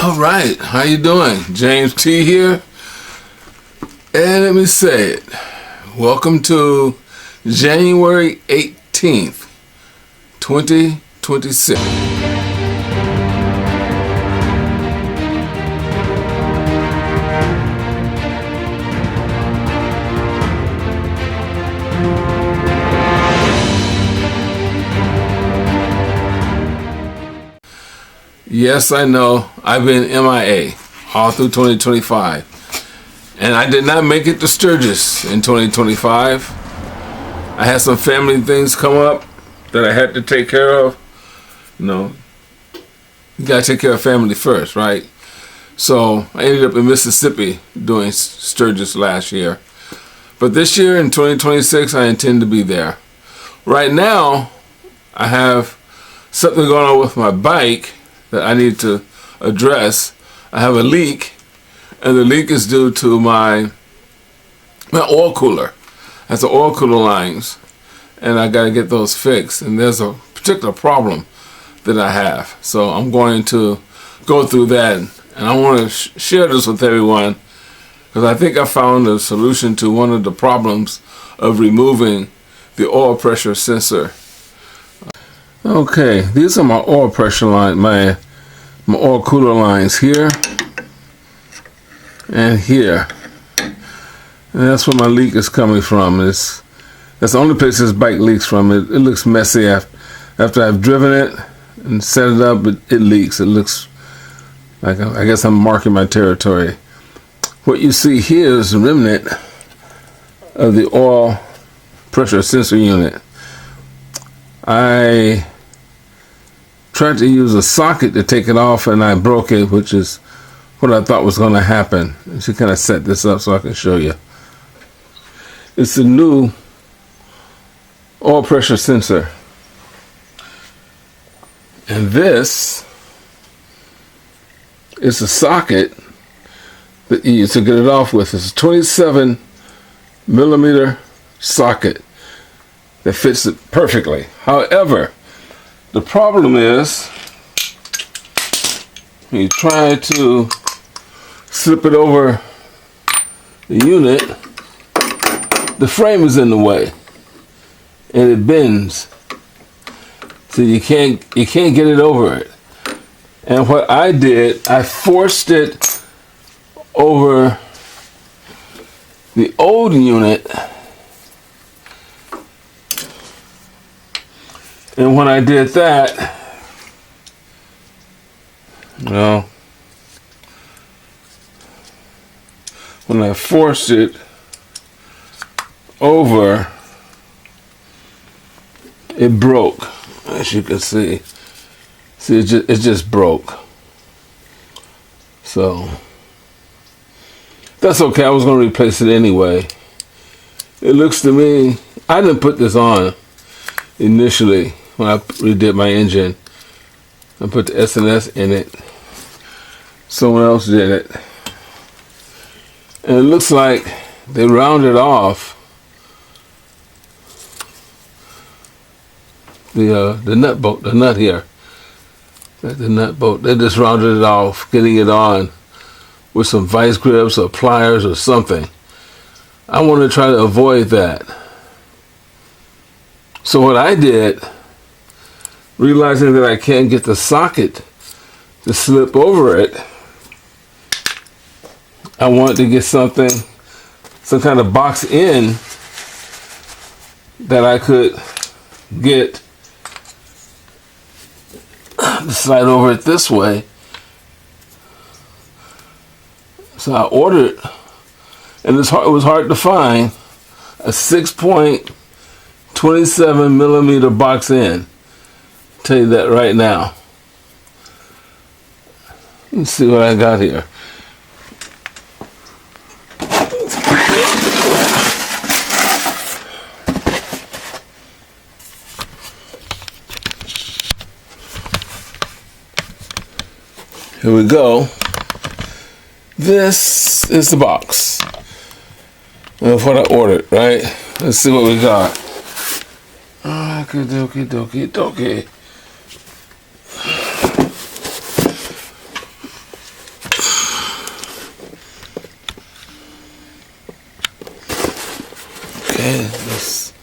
All right, how you doing? James T here. And let me say it. Welcome to January 18th, 2026. Yes, I know. I've been MIA all through 2025. And I did not make it to Sturgis in 2025. I had some family things come up that I had to take care of. You gotta take care of family first, right? So I ended up in Mississippi doing Sturgis last year. But this year in 2026, I intend to be there. Right now, I have something going on with my bike that I need to address. I have a leak, and the leak is due to my oil cooler. That's the oil cooler lines, and I got to get those fixed. And there's a particular problem that I have, so I'm going to go through that, and I want to share this with everyone because I think I found a solution to one of the problems of removing the oil pressure sensor. Okay, these are my oil pressure line, my oil cooler lines here and here. And that's where my leak is coming from. That's the only place this bike leaks from. It looks messy after I've driven it and set it up. It leaks. It looks like I guess I'm marking my territory. What you see here is the remnant of the oil pressure sensor unit. I tried to use a socket to take it off, and I broke it, which is what I thought was going to happen. I should kind of set this up so I can show you. It's a new oil pressure sensor. And this is a socket that you use to get it off with. It's a 27 millimeter socket that fits it perfectly. However, the problem is when you try to slip it over the unit, the frame is in the way and it bends, so you can't get it over it. And what I did, I forced it over the old unit. And when I did that, when I forced it over, it broke, as you can see. See, it just broke. So that's okay. I was going to replace it anyway. It looks to me, I didn't put this on initially. When I redid my engine, I put the S&S in it. Someone else did it. And it looks like they rounded off the nut bolt, the nut here. The nut bolt. They just rounded it off, getting it on with some vice grips or pliers or something. I want to try to avoid that. So what I did, realizing that I can't get the socket to slip over it, I wanted to get some kind of box in that I could get to slide over it this way. So I ordered, and it was hard to find, a 6.27 millimeter box in. Tell you that right now. Let's see what I got here. Here we go. This is the box of what I ordered, right? Let's see what we got. Dokie. Okay, let's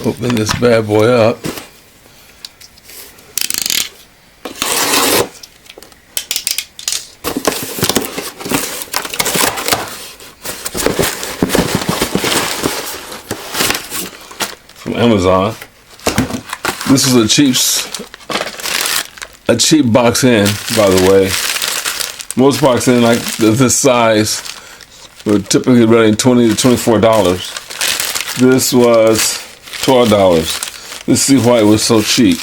open this bad boy up. From Amazon. This is a cheap box in, by the way. Most box in like this size were typically running $20 to $24. This was $12. Let's see why it was so cheap.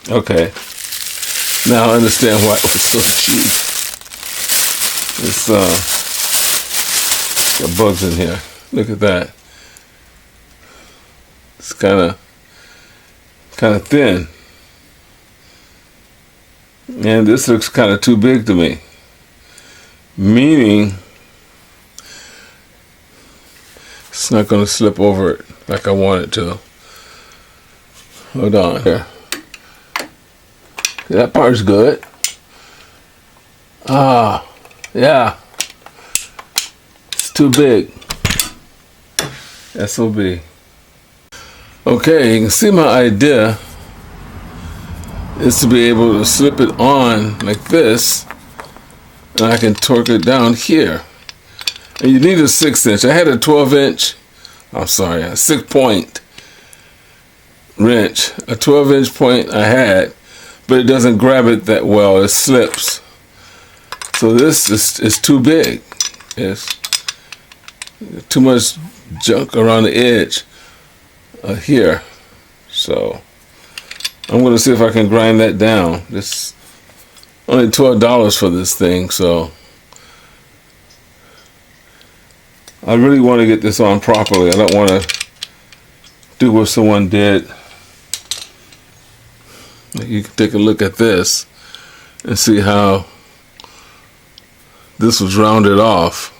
Okay, now I understand why it was so cheap. It's got bugs in here. Look at that. It's kind of thin, and this looks kind of too big to me. Meaning, it's not going to slip over it like I want it to. Hold on here. That part's good. Yeah. It's too big. SOB. Okay, you can see my idea is to be able to slip it on like this, and I can torque it down here. And you need a 6-inch. I had a 12-inch, a 6-point wrench. A 12-inch point I had, but it doesn't grab it that well. It slips. So this is too big. It's too much junk around the edge here. So I'm going to see if I can grind that down. This only $12 for this thing, so I really want to get this on properly. I don't want to do what someone did. You can take a look at this and see how this was rounded off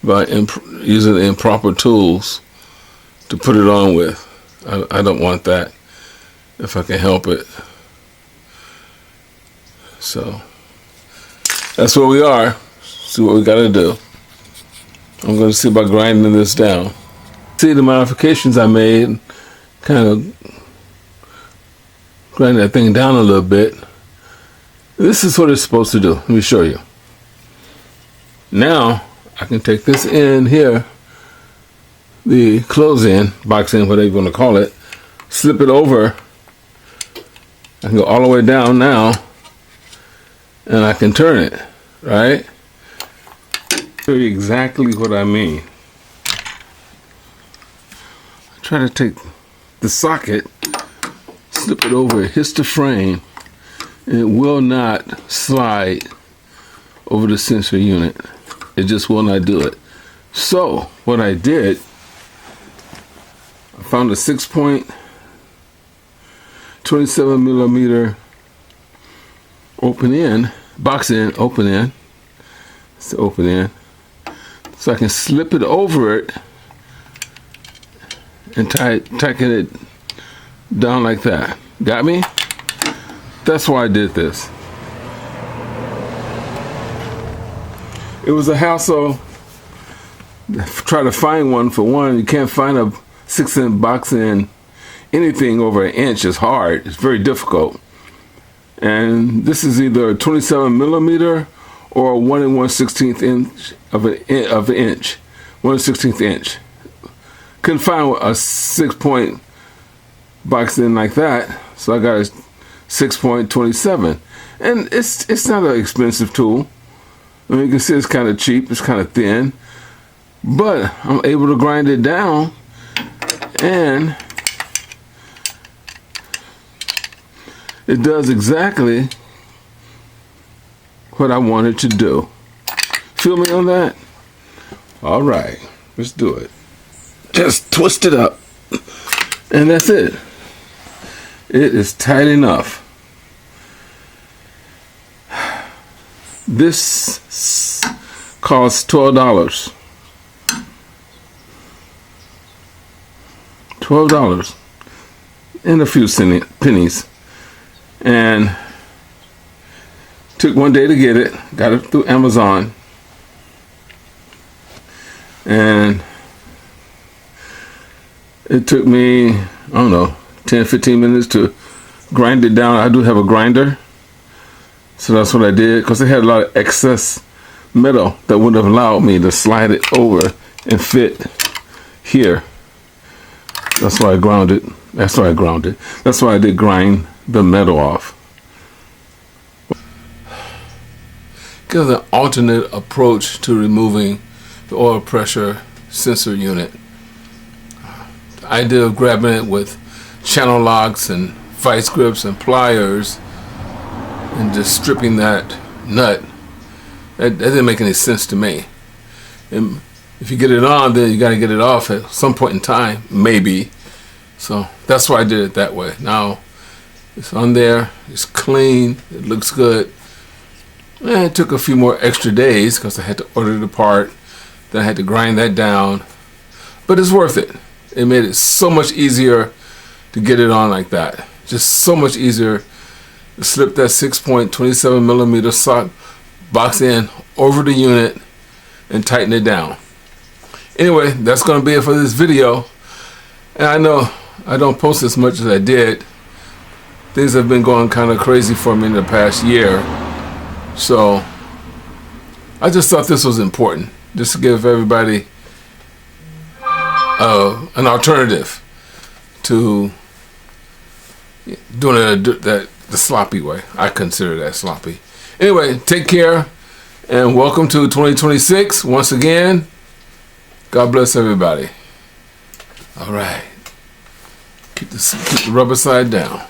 by using the improper tools to put it on with. I don't want that if I can help it. So that's where we are. See what we got to do. I'm going to see about grinding this down. See the modifications I made, kind of grind that thing down a little bit. This is what it's supposed to do. Let me show you. Now I can take this in here, the close in, box in, whatever you want to call it, slip it over. I can go all the way down now, and I can turn it, right? Show you exactly what I mean. I try to take the socket, slip it over, it hits the frame, and it will not slide over the sensor unit. It just will not do it. So what I did, I found a 6-point 27 millimeter open in, box in, open in. It's the open in. So I can slip it over it and tighten it down like that. Got me? That's why I did this. It was a hassle to try to find one. For one, you can't find a 6-inch box in. Anything over an inch is hard. It's very difficult. And this is either a 27 millimeter or a 1 1/16 inch of an inch. 1 1/16 inch. Couldn't find a 6-point box in like that, so I got a 6-point 27. And it's not an expensive tool. I mean, you can see it's kind of cheap, it's kind of thin, but I'm able to grind it down, and it does exactly what I wanted to do. Feel me on that? All right, let's do it. Just twist it up, and that's it. It is tight enough. This costs $12. $12 and a few pennies. And took one day to get it. Got it through Amazon. And it took me, I don't know, 10-15 minutes to grind it down. I do have a grinder, so that's what I did, because it had a lot of excess metal that wouldn't have allowed me to slide it over and fit here. That's why I ground it. That's why I did grind the metal off. Give an alternate approach to removing the oil pressure sensor unit. The idea of grabbing it with channel locks and vice grips and pliers and just stripping that nut, that didn't make any sense to me. And if you get it on, then you got to get it off at some point in time, maybe. So that's why I did it that way. Now it's on there, it's clean, it looks good. And it took a few more extra days because I had to order the part, then I had to grind that down, but it's worth it. It made it so much easier to get it on like that. Just so much easier to slip that 6.27 millimeter sock box in over the unit and tighten it down. Anyway, that's going to be it for this video. And I know I don't post as much as I did. Things have been going kind of crazy for me in the past year. So I just thought this was important, just to give everybody an alternative to doing it the sloppy way. I consider that sloppy. Anyway, take care and welcome to 2026 once again. God bless everybody. All right. Keep the rubber side down.